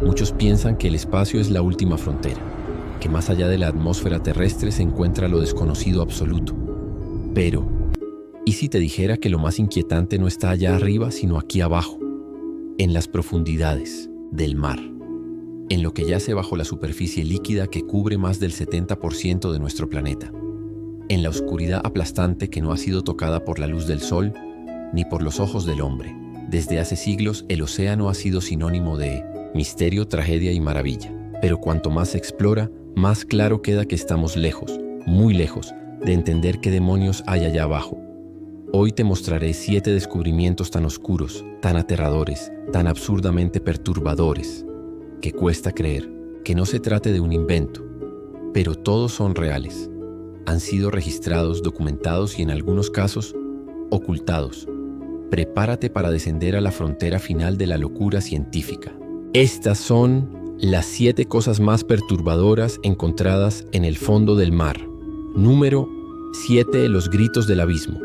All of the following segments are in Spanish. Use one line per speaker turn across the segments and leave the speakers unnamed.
Muchos piensan que el espacio es la última frontera, que más allá de la atmósfera terrestre se encuentra lo desconocido absoluto. Pero, ¿y si te dijera que lo más inquietante no está allá arriba, sino aquí abajo, en las profundidades del mar, en lo que yace bajo la superficie líquida que cubre más del 70% de nuestro planeta, en la oscuridad aplastante que no ha sido tocada por la luz del sol ni por los ojos del hombre? Desde hace siglos el océano ha sido sinónimo de misterio, tragedia y maravilla. Pero cuanto más se explora, más claro queda que estamos lejos, muy lejos, de entender qué demonios hay allá abajo. Hoy te mostraré 7 descubrimientos tan oscuros, tan aterradores, tan absurdamente perturbadores, que cuesta creer que no se trate de un invento. Pero todos son reales. Han sido registrados, documentados y en algunos casos, ocultados. Prepárate para descender a la frontera final de la locura científica. Estas son las 7 cosas más perturbadoras encontradas en el fondo del mar. Número 7. Los gritos del abismo.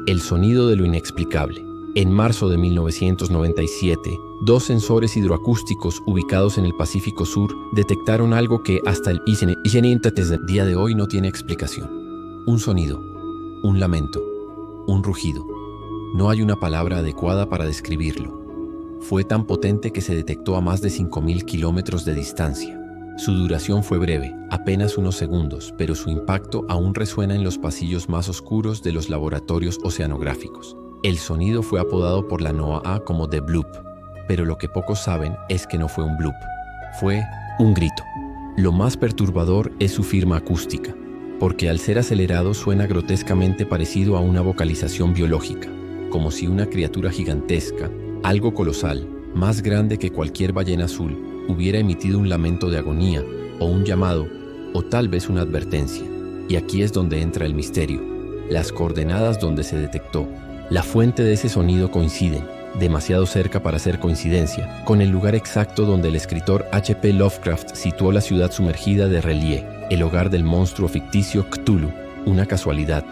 El sonido de lo inexplicable. En marzo de 1997, 2 sensores hidroacústicos ubicados en el Pacífico Sur detectaron algo que hasta el día de hoy no tiene explicación. Un sonido, un lamento, un rugido. No hay una palabra adecuada para describirlo. Fue tan potente que se detectó a más de 5.000 kilómetros de distancia. Su duración fue breve, apenas unos segundos, pero su impacto aún resuena en los pasillos más oscuros de los laboratorios oceanográficos. El sonido fue apodado por la NOAA como The Bloop, pero lo que pocos saben es que no fue un bloop, fue un grito. Lo más perturbador es su firma acústica, porque al ser acelerado suena grotescamente parecido a una vocalización biológica, como si una criatura gigantesca, algo colosal, más grande que cualquier ballena azul, hubiera emitido un lamento de agonía, o un llamado, o tal vez una advertencia. Y aquí es donde entra el misterio. Las coordenadas donde se detectó. La fuente de ese sonido coinciden, demasiado cerca para ser coincidencia, con el lugar exacto donde el escritor H.P. Lovecraft situó la ciudad sumergida de R'lyeh, el hogar del monstruo ficticio Cthulhu. ¿Una casualidad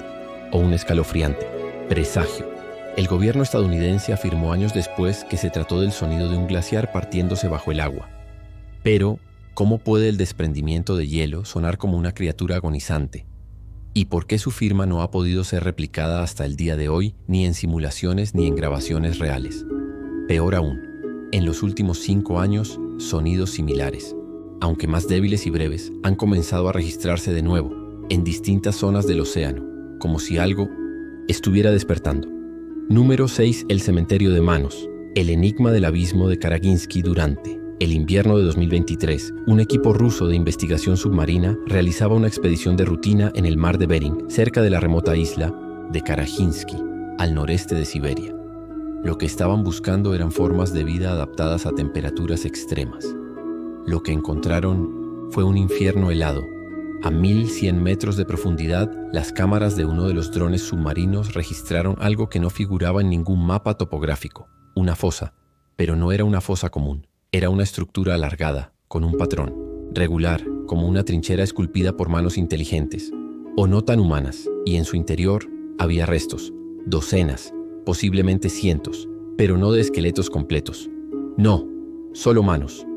o un escalofriante presagio? El gobierno estadounidense afirmó años después que se trató del sonido de un glaciar partiéndose bajo el agua. Pero, ¿cómo puede el desprendimiento de hielo sonar como una criatura agonizante? ¿Y por qué su firma no ha podido ser replicada hasta el día de hoy, ni en simulaciones ni en grabaciones reales? Peor aún, en los últimos 5 años, sonidos similares, aunque más débiles y breves, han comenzado a registrarse de nuevo, en distintas zonas del océano, como si algo estuviera despertando. Número 6. El cementerio de manos. El enigma del abismo de Karaginsky. Durante el invierno de 2023, un equipo ruso de investigación submarina realizaba una expedición de rutina en el mar de Bering, cerca de la remota isla de Karaginsky, al noreste de Siberia. Lo que estaban buscando eran formas de vida adaptadas a temperaturas extremas. Lo que encontraron fue un infierno helado. A 1.100 metros de profundidad, las cámaras de uno de los drones submarinos registraron algo que no figuraba en ningún mapa topográfico. Una fosa, pero no era una fosa común. Era una estructura alargada, con un patrón, regular, como una trinchera esculpida por manos inteligentes, o no tan humanas, y en su interior había restos, docenas, posiblemente cientos, pero no de esqueletos completos. No, solo manos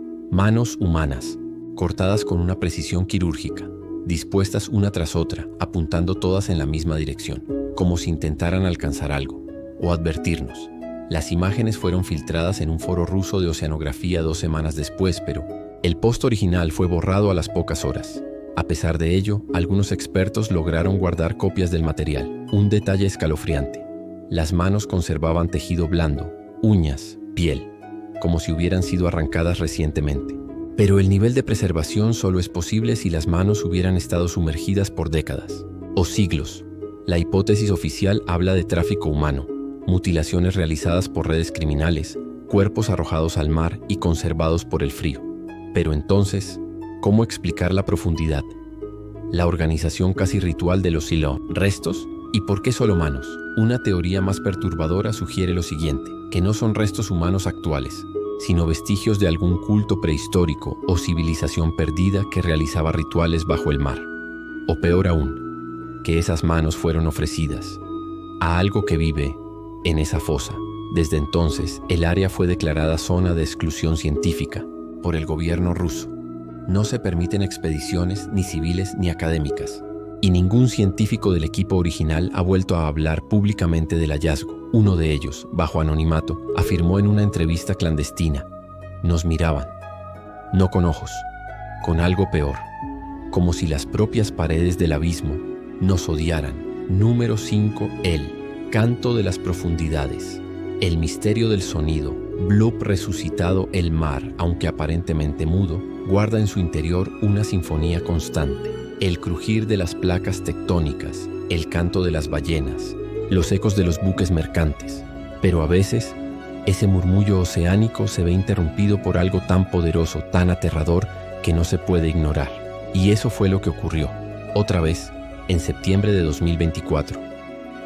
humanas, cortadas con una precisión quirúrgica, dispuestas una tras otra, apuntando todas en la misma dirección, como si intentaran alcanzar algo, o advertirnos. Las imágenes fueron filtradas en un foro ruso de oceanografía 2 semanas después, pero el post original fue borrado a las pocas horas. A pesar de ello, algunos expertos lograron guardar copias del material. Un detalle escalofriante. Las manos conservaban tejido blando, uñas, piel, como si hubieran sido arrancadas recientemente. Pero el nivel de preservación solo es posible si las manos hubieran estado sumergidas por décadas o siglos. La hipótesis oficial habla de tráfico humano, mutilaciones realizadas por redes criminales, cuerpos arrojados al mar y conservados por el frío. Pero entonces, ¿cómo explicar la profundidad? La organización casi ritual de los restos. ¿Y por qué solo manos? Una teoría más perturbadora sugiere lo siguiente, que no son restos humanos actuales, sino vestigios de algún culto prehistórico o civilización perdida que realizaba rituales bajo el mar. O peor aún, que esas manos fueron ofrecidas a algo que vive en esa fosa. Desde entonces, el área fue declarada zona de exclusión científica, por el gobierno ruso. No se permiten expediciones ni civiles ni académicas. Y ningún científico del equipo original ha vuelto a hablar públicamente del hallazgo. Uno de ellos, bajo anonimato, afirmó en una entrevista clandestina: nos miraban, no con ojos, con algo peor, como si las propias paredes del abismo nos odiaran. Número 5. El canto de las profundidades. El misterio del sonido. Bloop resucitado. El mar, aunque aparentemente mudo, guarda en su interior una sinfonía constante. El crujir de las placas tectónicas, el canto de las ballenas, los ecos de los buques mercantes. Pero a veces, ese murmullo oceánico se ve interrumpido por algo tan poderoso, tan aterrador, que no se puede ignorar. Y eso fue lo que ocurrió, otra vez, en septiembre de 2024.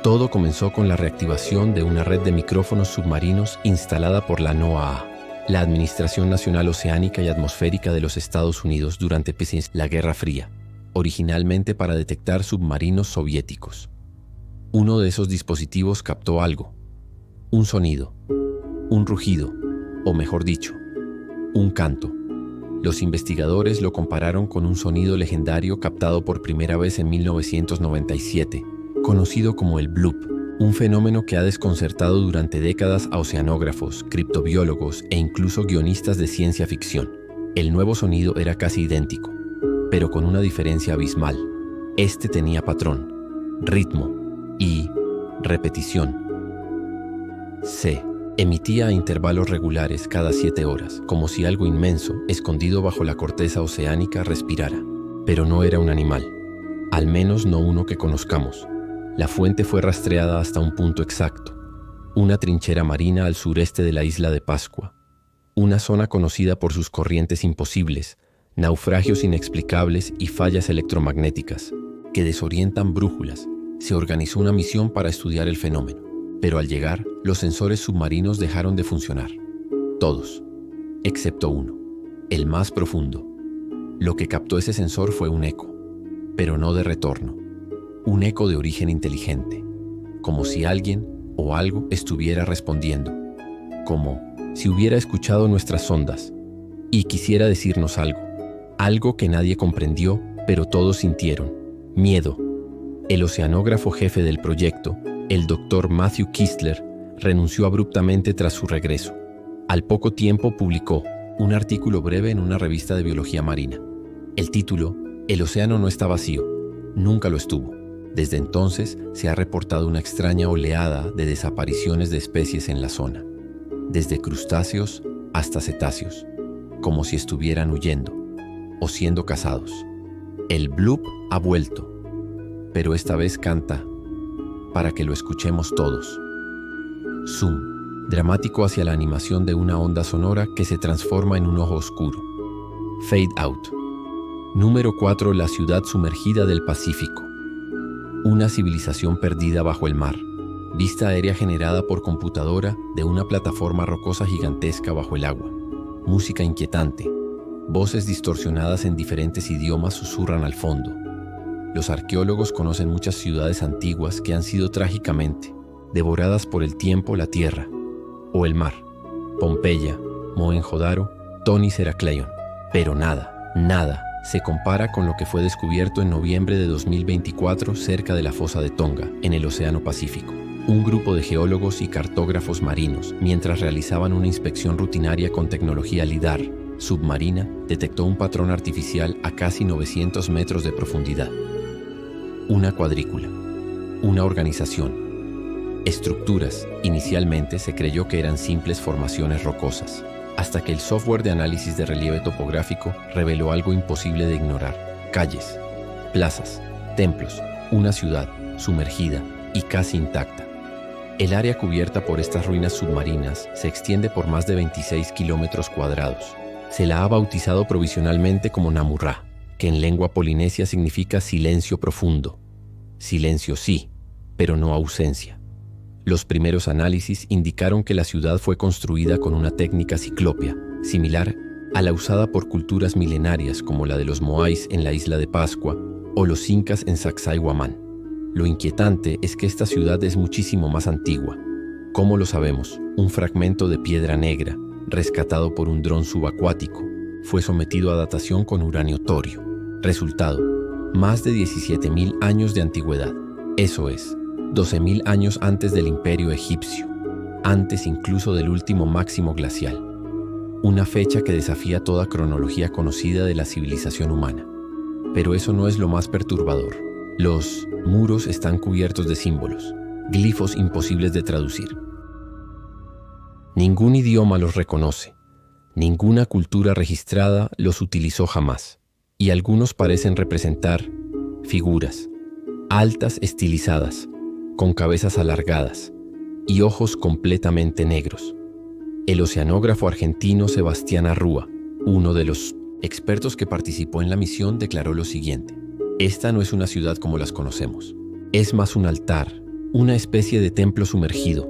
Todo comenzó con la reactivación de una red de micrófonos submarinos instalada por la NOAA, la Administración Nacional Oceánica y Atmosférica de los Estados Unidos, durante la Guerra Fría, originalmente para detectar submarinos soviéticos. Uno de esos dispositivos captó algo, un sonido, un rugido, o mejor dicho, un canto. Los investigadores lo compararon con un sonido legendario captado por primera vez en 1997, conocido como el bloop, un fenómeno que ha desconcertado durante décadas a oceanógrafos, criptobiólogos e incluso guionistas de ciencia ficción. El nuevo sonido era casi idéntico, pero con una diferencia abismal. Este tenía patrón, ritmo y repetición. Se emitía a intervalos regulares cada 7 horas, como si algo inmenso, escondido bajo la corteza oceánica, respirara. Pero no era un animal, al menos no uno que conozcamos. La fuente fue rastreada hasta un punto exacto, una trinchera marina al sureste de la isla de Pascua, una zona conocida por sus corrientes imposibles, naufragios inexplicables y fallas electromagnéticas que desorientan brújulas. Se organizó una misión para estudiar el fenómeno, pero al llegar, los sensores submarinos dejaron de funcionar. Todos, excepto uno, el más profundo. Lo que captó ese sensor fue un eco, pero no de retorno. Un eco de origen inteligente, como si alguien o algo estuviera respondiendo, como si hubiera escuchado nuestras ondas y quisiera decirnos algo. Algo que nadie comprendió, pero todos sintieron: miedo. El oceanógrafo jefe del proyecto, el Dr. Matthew Kistler, renunció abruptamente tras su regreso. Al poco tiempo publicó un artículo breve en una revista de biología marina. El título: El océano no está vacío. Nunca lo estuvo. Desde entonces se ha reportado una extraña oleada de desapariciones de especies en la zona, desde crustáceos hasta cetáceos, como si estuvieran huyendo o siendo cazados. El bloop ha vuelto, pero esta vez canta para que lo escuchemos todos. Zoom, dramático hacia la animación de una onda sonora que se transforma en un ojo oscuro. Fade out. Número 4. La ciudad sumergida del Pacífico. Una civilización perdida bajo el mar. Vista aérea generada por computadora de una plataforma rocosa gigantesca bajo el agua. Música inquietante. Voces distorsionadas en diferentes idiomas susurran al fondo. Los arqueólogos conocen muchas ciudades antiguas que han sido trágicamente devoradas por el tiempo, la tierra o el mar. Pompeya, Mohenjo-Daro, Tonis Herakleion. Pero nada se compara con lo que fue descubierto en noviembre de 2024 cerca de la fosa de Tonga, en el Océano Pacífico. Un grupo de geólogos y cartógrafos marinos, mientras realizaban una inspección rutinaria con tecnología LIDAR submarina, detectó un patrón artificial a casi 900 metros de profundidad. Una cuadrícula, una organización, estructuras. Inicialmente se creyó que eran simples formaciones rocosas, hasta que el software de análisis de relieve topográfico reveló algo imposible de ignorar: calles, plazas, templos, una ciudad sumergida y casi intacta. El área cubierta por estas ruinas submarinas se extiende por más de 26 kilómetros cuadrados. Se la ha bautizado provisionalmente como Namurrá, que en lengua polinesia significa silencio profundo. Silencio sí, pero no ausencia. Los primeros análisis indicaron que la ciudad fue construida con una técnica ciclópea, similar a la usada por culturas milenarias como la de los moais en la isla de Pascua o los incas en Sacsayhuamán. Lo inquietante es que esta ciudad es muchísimo más antigua. ¿Cómo lo sabemos? Un fragmento de piedra negra, rescatado por un dron subacuático, fue sometido a datación con uranio torio. Resultado: más de 17.000 años de antigüedad. Eso es, 12.000 años antes del imperio egipcio, antes incluso del último máximo glacial. Una fecha que desafía toda cronología conocida de la civilización humana. Pero eso no es lo más perturbador. Los muros están cubiertos de símbolos, glifos imposibles de traducir. Ningún idioma los reconoce, ninguna cultura registrada los utilizó jamás, y algunos parecen representar figuras, altas estilizadas, con cabezas alargadas y ojos completamente negros. El oceanógrafo argentino Sebastián Arrúa, uno de los expertos que participó en la misión, declaró lo siguiente: esta no es una ciudad como las conocemos, es más un altar, una especie de templo sumergido,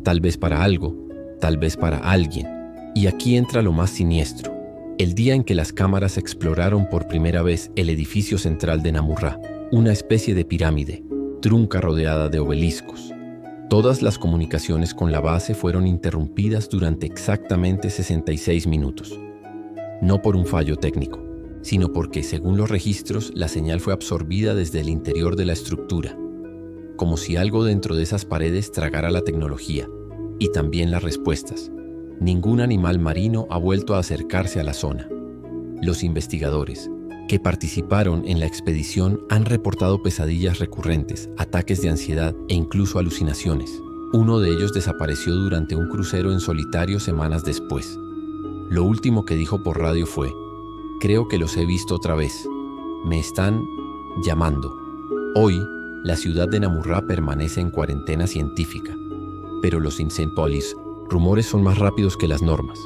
tal vez para algo, tal vez para alguien. Y aquí entra lo más siniestro. El día en que las cámaras exploraron por primera vez el edificio central de Namurrá, una especie de pirámide, trunca rodeada de obeliscos, todas las comunicaciones con la base fueron interrumpidas durante exactamente 66 minutos. No por un fallo técnico, sino porque, según los registros, la señal fue absorbida desde el interior de la estructura, como si algo dentro de esas paredes tragara la tecnología y también las respuestas. Ningún animal marino ha vuelto a acercarse a la zona. Los investigadores que participaron en la expedición han reportado pesadillas recurrentes, ataques de ansiedad e incluso alucinaciones. Uno de ellos desapareció durante un crucero en solitario semanas después. Lo último que dijo por radio fue: creo que los he visto otra vez. Me están llamando. Hoy, la ciudad de Namurrá permanece en cuarentena científica, pero los Insenpolis rumores son más rápidos que las normas,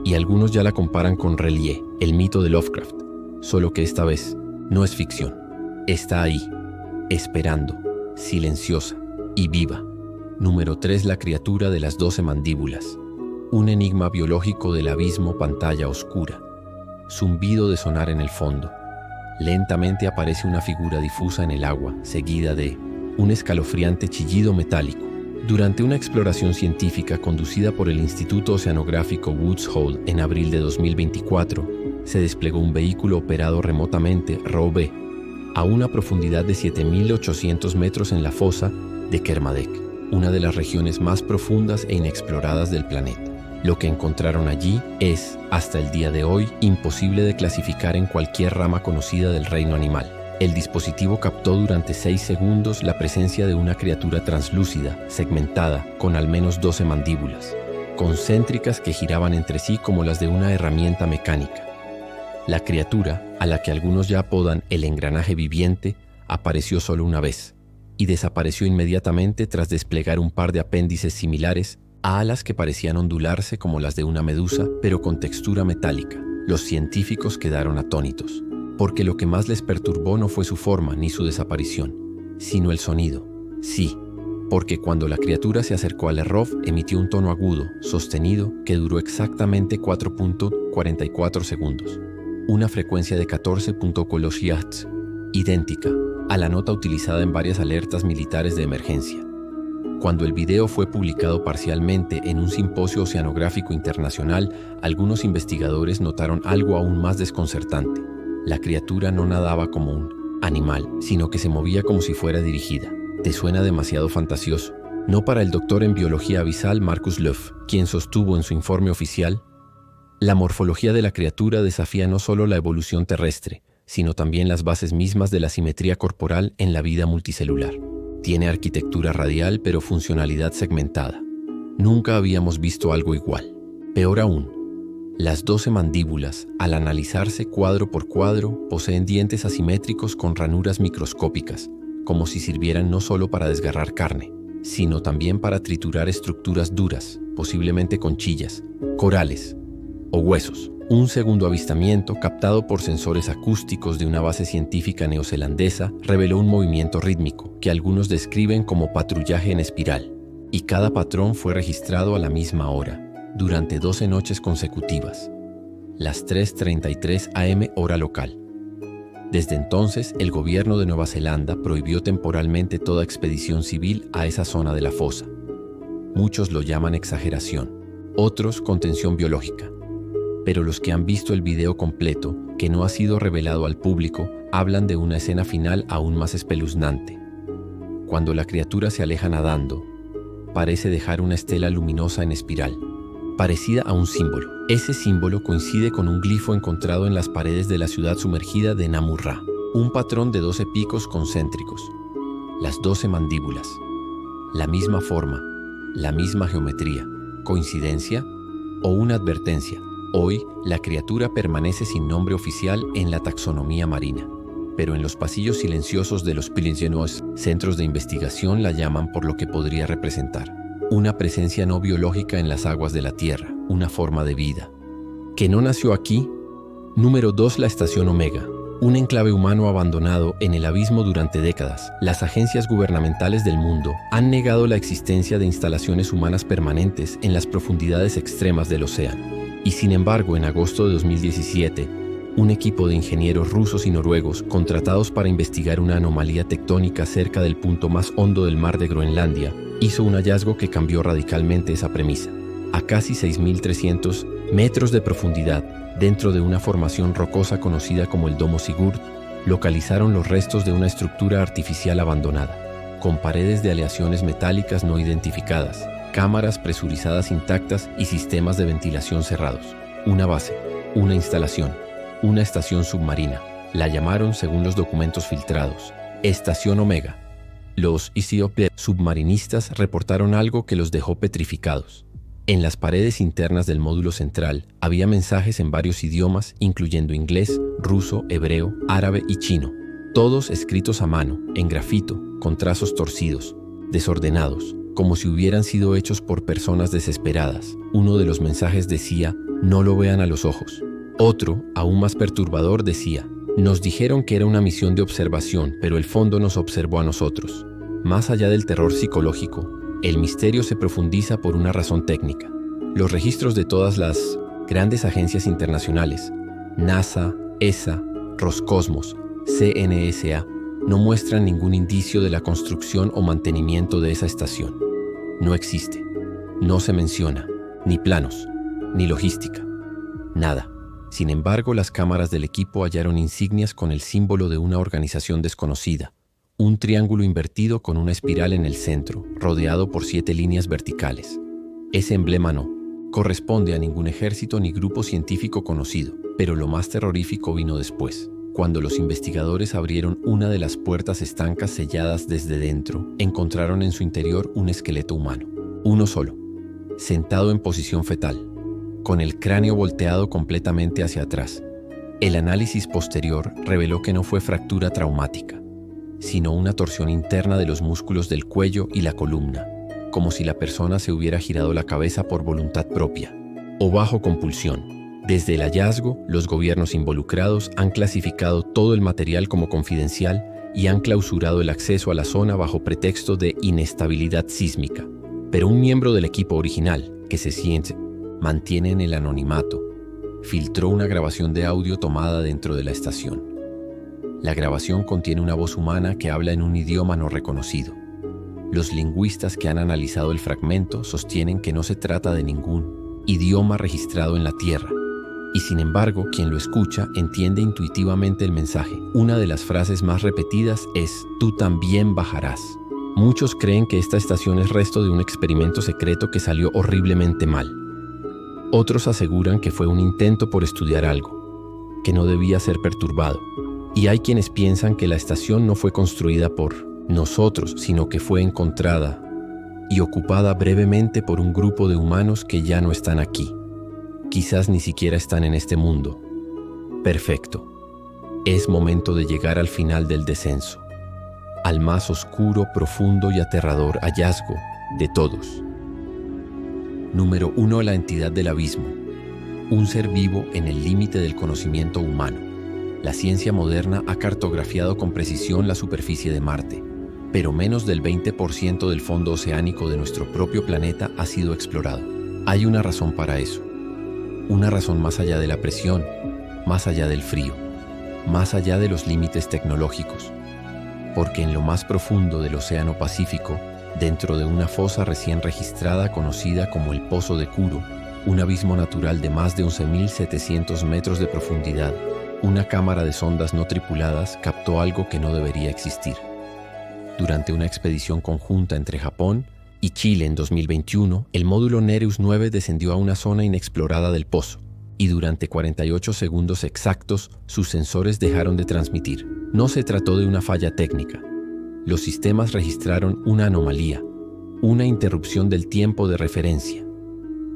y algunos ya la comparan con Relie, el mito de Lovecraft, solo que esta vez no es ficción. Está ahí, esperando, silenciosa y viva. Número 3. La criatura de las 12 mandíbulas. Un enigma biológico del abismo, pantalla oscura. Zumbido de sonar en el fondo. Lentamente aparece una figura difusa en el agua, seguida de un escalofriante chillido metálico. Durante una exploración científica conducida por el Instituto Oceanográfico Woods Hole en abril de 2024, se desplegó un vehículo operado remotamente, ROV, a una profundidad de 7.800 metros en la fosa de Kermadec, una de las regiones más profundas e inexploradas del planeta. Lo que encontraron allí es, hasta el día de hoy, imposible de clasificar en cualquier rama conocida del reino animal. El dispositivo captó durante 6 segundos la presencia de una criatura translúcida, segmentada, con al menos 12 mandíbulas, concéntricas que giraban entre sí como las de una herramienta mecánica. La criatura, a la que algunos ya apodan el engranaje viviente, apareció solo una vez y desapareció inmediatamente tras desplegar un par de apéndices similares a alas que parecían ondularse como las de una medusa, pero con textura metálica. Los científicos quedaron atónitos, porque lo que más les perturbó no fue su forma ni su desaparición, sino el sonido. Sí, porque cuando la criatura se acercó al ROV emitió un tono agudo, sostenido, que duró exactamente 4.44 segundos. Una frecuencia de 14.00 Hz, idéntica a la nota utilizada en varias alertas militares de emergencia. Cuando el video fue publicado parcialmente en un simposio oceanográfico internacional, algunos investigadores notaron algo aún más desconcertante. La criatura no nadaba como un animal, sino que se movía como si fuera dirigida. ¿Te suena demasiado fantasioso? No para el doctor en biología abisal Markus Löf, quien sostuvo en su informe oficial: la morfología de la criatura desafía no solo la evolución terrestre, sino también las bases mismas de la simetría corporal en la vida multicelular. Tiene arquitectura radial pero funcionalidad segmentada. Nunca habíamos visto algo igual. Peor aún, las 12 mandíbulas, al analizarse cuadro por cuadro, poseen dientes asimétricos con ranuras microscópicas, como si sirvieran no solo para desgarrar carne, sino también para triturar estructuras duras, posiblemente conchillas, corales o huesos. Un segundo avistamiento, captado por sensores acústicos de una base científica neozelandesa, reveló un movimiento rítmico que algunos describen como patrullaje en espiral, y cada patrón fue registrado a la misma hora, durante 12 noches consecutivas, las 3:33 am hora local. Desde entonces, el gobierno de Nueva Zelanda prohibió temporalmente toda expedición civil a esa zona de la fosa. Muchos lo llaman exageración, otros contención biológica. pero los que han visto el video completo, que no ha sido revelado al público, hablan de una escena final aún más espeluznante. Cuando la criatura se aleja nadando, parece dejar una estela luminosa en espiral, parecida a un símbolo. Ese símbolo coincide con un glifo encontrado en las paredes de la ciudad sumergida de Namur-Ra, un patrón de 12 picos concéntricos, las 12 mandíbulas, la misma forma, la misma geometría. ¿Coincidencia o una advertencia? Hoy, la criatura permanece sin nombre oficial en la taxonomía marina, pero en los pasillos silenciosos de los Pilincenois, centros de investigación la llaman por lo que podría representar: una presencia no biológica en las aguas de la Tierra, una forma de vida que no nació aquí. Número 2. La Estación Omega, un enclave humano abandonado en el abismo durante décadas. Las agencias gubernamentales del mundo han negado la existencia de instalaciones humanas permanentes en las profundidades extremas del océano. Y sin embargo, en agosto de 2017, un equipo de ingenieros rusos y noruegos contratados para investigar una anomalía tectónica cerca del punto más hondo del mar de Groenlandia hizo un hallazgo que cambió radicalmente esa premisa. A casi 6.300 metros de profundidad, dentro de una formación rocosa conocida como el Domo Sigurd, localizaron los restos de una estructura artificial abandonada, con paredes de aleaciones metálicas no identificadas, cámaras presurizadas intactas y sistemas de ventilación cerrados. Una base, una instalación, una estación submarina. La llamaron, según los documentos filtrados, Estación Omega. Los ICOP submarinistas reportaron algo que los dejó petrificados. En las paredes internas del módulo central había mensajes en varios idiomas, incluyendo inglés, ruso, hebreo, árabe y chino, todos escritos a mano, en grafito, con trazos torcidos, desordenados, como si hubieran sido hechos por personas desesperadas. Uno de los mensajes decía: "No lo vean a los ojos". Otro, aún más perturbador, decía: "Nos dijeron que era una misión de observación, pero el fondo nos observó a nosotros". Más allá del terror psicológico, el misterio se profundiza por una razón técnica. Los registros de todas las grandes agencias internacionales, NASA, ESA, Roscosmos, CNSA, no muestran ningún indicio de la construcción o mantenimiento de esa estación. No existe, no se menciona, ni planos, ni logística, nada. Sin embargo, las cámaras del equipo hallaron insignias con el símbolo de una organización desconocida, un triángulo invertido con una espiral en el centro, rodeado por 7 líneas verticales. Ese emblema no corresponde a ningún ejército ni grupo científico conocido, pero lo más terrorífico vino después. Cuando los investigadores abrieron una de las puertas estancas selladas desde dentro, encontraron en su interior un esqueleto humano. Uno solo, sentado en posición fetal, con el cráneo volteado completamente hacia atrás. El análisis posterior reveló que no fue fractura traumática, sino una torsión interna de los músculos del cuello y la columna, como si la persona se hubiera girado la cabeza por voluntad propia o bajo compulsión. Desde el hallazgo, los gobiernos involucrados han clasificado todo el material como confidencial y han clausurado el acceso a la zona bajo pretexto de inestabilidad sísmica. Pero un miembro del equipo original, que se mantiene en el anonimato, filtró una grabación de audio tomada dentro de la estación. La grabación contiene una voz humana que habla en un idioma no reconocido. Los lingüistas que han analizado el fragmento sostienen que no se trata de ningún idioma registrado en la Tierra. Y sin embargo, quien lo escucha entiende intuitivamente el mensaje. Una de las frases más repetidas es: "Tú también bajarás". Muchos creen que esta estación es resto de un experimento secreto que salió horriblemente mal. Otros aseguran que fue un intento por estudiar algo, que no debía ser perturbado. Y hay quienes piensan que la estación no fue construida por nosotros, sino que fue encontrada y ocupada brevemente por un grupo de humanos que ya no están aquí. Quizás ni siquiera están en este mundo. Perfecto. Es momento de llegar al final del descenso, al más oscuro, profundo y aterrador hallazgo de todos. Número 1. La entidad del abismo. Un ser vivo en el límite del conocimiento humano. La ciencia moderna ha cartografiado con precisión la superficie de Marte, pero menos del 20% del fondo oceánico de nuestro propio planeta ha sido explorado. Hay una razón para eso. Una razón más allá de la presión, más allá del frío, más allá de los límites tecnológicos. Porque en lo más profundo del Océano Pacífico, dentro de una fosa recién registrada conocida como el Pozo de Kuro, un abismo natural de más de 11.700 metros de profundidad, una cámara de sondas no tripuladas captó algo que no debería existir. Durante una expedición conjunta entre Japón y Chile en 2021, el módulo Nereus 9 descendió a una zona inexplorada del pozo, y durante 48 segundos exactos sus sensores dejaron de transmitir. No se trató de una falla técnica. Los sistemas registraron una anomalía, una interrupción del tiempo de referencia.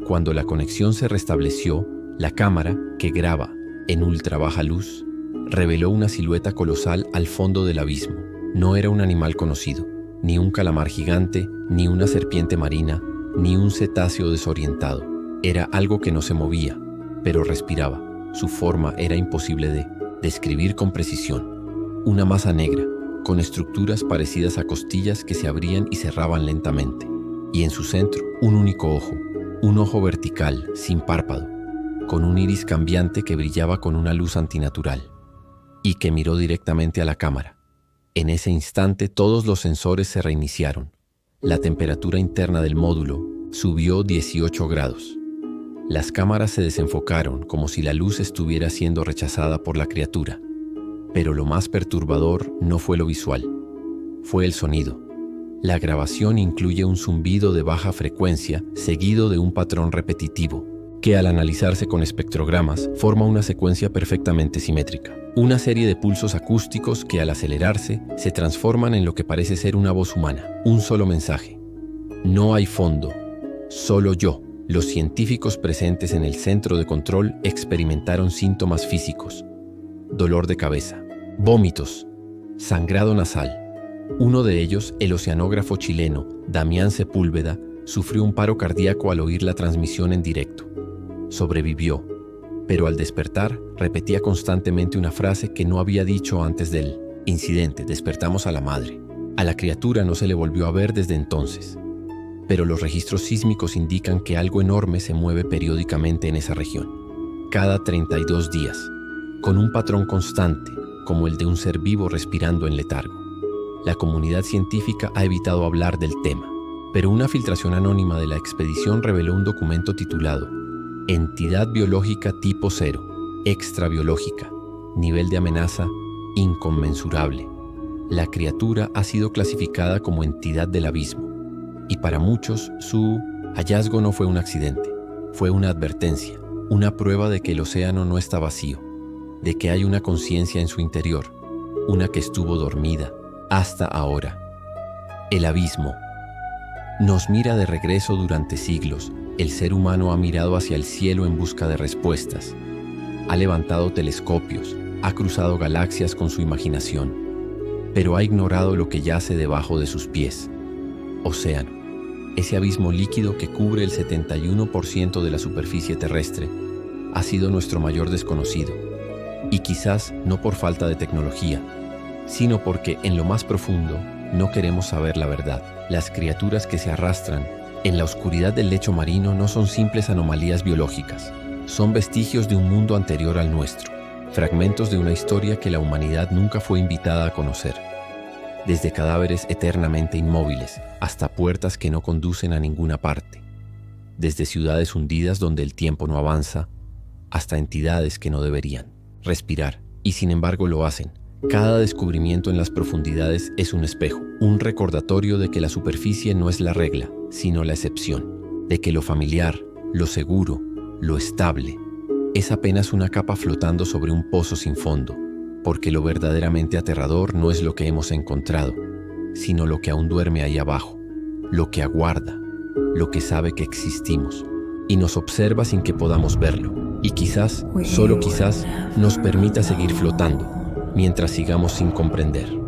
Cuando la conexión se restableció, la cámara, que graba en ultra baja luz, reveló una silueta colosal al fondo del abismo. No era un animal conocido, ni un calamar gigante, ni una serpiente marina, ni un cetáceo desorientado. Era algo que no se movía, pero respiraba. Su forma era imposible de describir con precisión. Una masa negra, con estructuras parecidas a costillas que se abrían y cerraban lentamente. Y en su centro, un único ojo, un ojo vertical, sin párpado, con un iris cambiante que brillaba con una luz antinatural, y que miró directamente a la cámara. En ese instante todos los sensores se reiniciaron. La temperatura interna del módulo subió 18 grados. Las cámaras se desenfocaron como si la luz estuviera siendo rechazada por la criatura. Pero lo más perturbador no fue lo visual, fue el sonido. La grabación incluye un zumbido de baja frecuencia seguido de un patrón repetitivo, que al analizarse con espectrogramas forma una secuencia perfectamente simétrica. Una serie de pulsos acústicos que al acelerarse se transforman en lo que parece ser una voz humana. Un solo mensaje. No hay fondo, solo yo. Los científicos presentes en el centro de control experimentaron síntomas físicos: dolor de cabeza, vómitos, sangrado nasal. Uno de ellos, el oceanógrafo chileno Damián Sepúlveda, sufrió un paro cardíaco al oír la transmisión en directo. Sobrevivió, pero al despertar repetía constantemente una frase que no había dicho antes del incidente: despertamos a la madre. A la criatura no se le volvió a ver desde entonces, pero los registros sísmicos indican que algo enorme se mueve periódicamente en esa región, cada 32 días, con un patrón constante, como el de un ser vivo respirando en letargo. La comunidad científica ha evitado hablar del tema, pero una filtración anónima de la expedición reveló un documento titulado Entidad biológica tipo 0, extrabiológica, nivel de amenaza inconmensurable. La criatura ha sido clasificada como entidad del abismo, y para muchos su hallazgo no fue un accidente, fue una advertencia, una prueba de que el océano no está vacío, de que hay una conciencia en su interior, una que estuvo dormida hasta ahora. El abismo nos mira de regreso durante siglos. El ser humano ha mirado hacia el cielo en busca de respuestas, ha levantado telescopios, ha cruzado galaxias con su imaginación, pero ha ignorado lo que yace debajo de sus pies. Océano, ese abismo líquido que cubre el 71% de la superficie terrestre, ha sido nuestro mayor desconocido, y quizás no por falta de tecnología, sino porque en lo más profundo no queremos saber la verdad. Las criaturas que se arrastran en la oscuridad del lecho marino no son simples anomalías biológicas, son vestigios de un mundo anterior al nuestro, fragmentos de una historia que la humanidad nunca fue invitada a conocer. Desde cadáveres eternamente inmóviles hasta puertas que no conducen a ninguna parte, desde ciudades hundidas donde el tiempo no avanza, hasta entidades que no deberían respirar, y sin embargo lo hacen. Cada descubrimiento en las profundidades es un espejo, un recordatorio de que la superficie no es la regla, sino la excepción, de que lo familiar, lo seguro, lo estable, es apenas una capa flotando sobre un pozo sin fondo, porque lo verdaderamente aterrador no es lo que hemos encontrado, sino lo que aún duerme ahí abajo, lo que aguarda, lo que sabe que existimos, y nos observa sin que podamos verlo, y quizás, solo quizás, nos permita seguir flotando, mientras sigamos sin comprender.